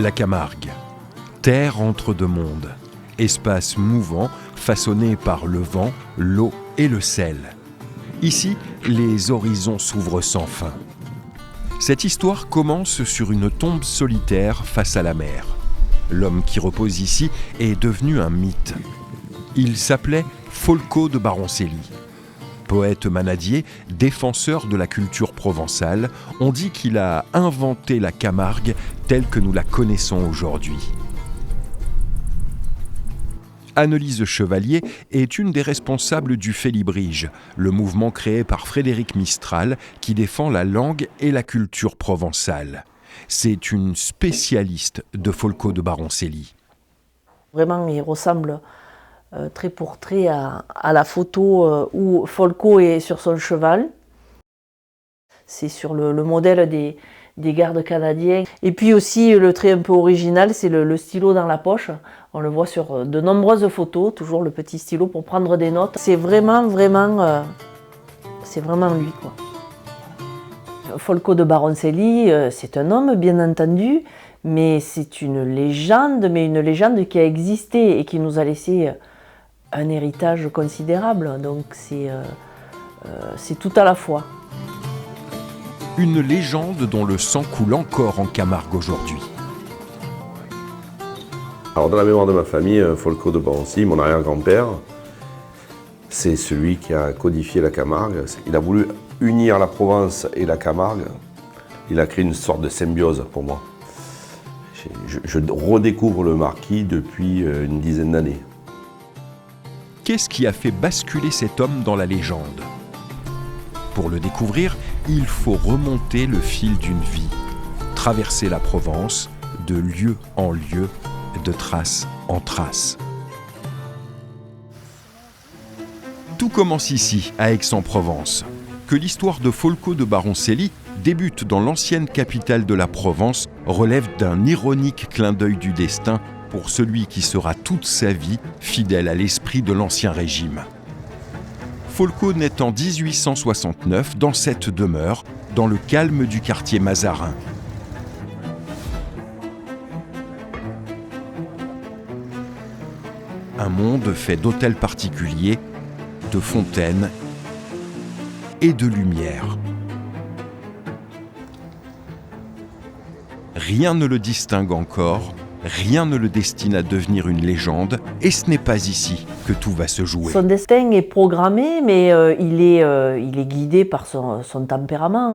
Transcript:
La Camargue, terre entre deux mondes, espace mouvant façonné par le vent, l'eau et le sel. Ici, les horizons s'ouvrent sans fin. Cette histoire commence sur une tombe solitaire face à la mer. L'homme qui repose ici est devenu un mythe. Il s'appelait Folco de Baroncelli. Poète manadier, défenseur de la culture provençale, on dit qu'il a inventé la Camargue telle que nous la connaissons aujourd'hui. Annelise Chevalier est une des responsables du Félibrige, le mouvement créé par Frédéric Mistral qui défend la langue et la culture provençale. C'est une spécialiste de Folco de Baroncelli. Vraiment, il ressemble trait pour trait à la photo où Folco est sur son cheval. C'est sur le modèle des gardes canadiens. Et puis aussi, le trait un peu original, c'est le stylo dans la poche. On le voit sur de nombreuses photos, toujours le petit stylo pour prendre des notes. C'est vraiment lui, quoi. Folco de Baroncelli, c'est un homme, bien entendu, mais c'est une légende qui a existé et qui nous a laissé un héritage considérable. Donc c'est tout à la fois. Une légende dont le sang coule encore en Camargue aujourd'hui. Alors dans la mémoire de ma famille, Folco de Baroncelli, mon arrière-grand-père, c'est celui qui a codifié la Camargue. Il a voulu unir la Provence et la Camargue. Il a créé une sorte de symbiose pour moi. Je redécouvre le Marquis depuis une dizaine d'années. Qu'est-ce qui a fait basculer cet homme dans la légende ? Pour le découvrir, il faut remonter le fil d'une vie, traverser la Provence de lieu en lieu, de trace en trace. Tout commence ici, à Aix-en-Provence. Que l'histoire de Folco de Baroncelli débute dans l'ancienne capitale de la Provence relève d'un ironique clin d'œil du destin pour celui qui sera toute sa vie fidèle à l'esprit de l'Ancien Régime. Folco naît en 1869 dans cette demeure, dans le calme du quartier Mazarin. Un monde fait d'hôtels particuliers, de fontaines et de lumière. Rien ne le distingue encore, rien ne le destine à devenir une légende, et ce n'est pas ici que tout va se jouer. Son destin est programmé, mais il est guidé par son tempérament.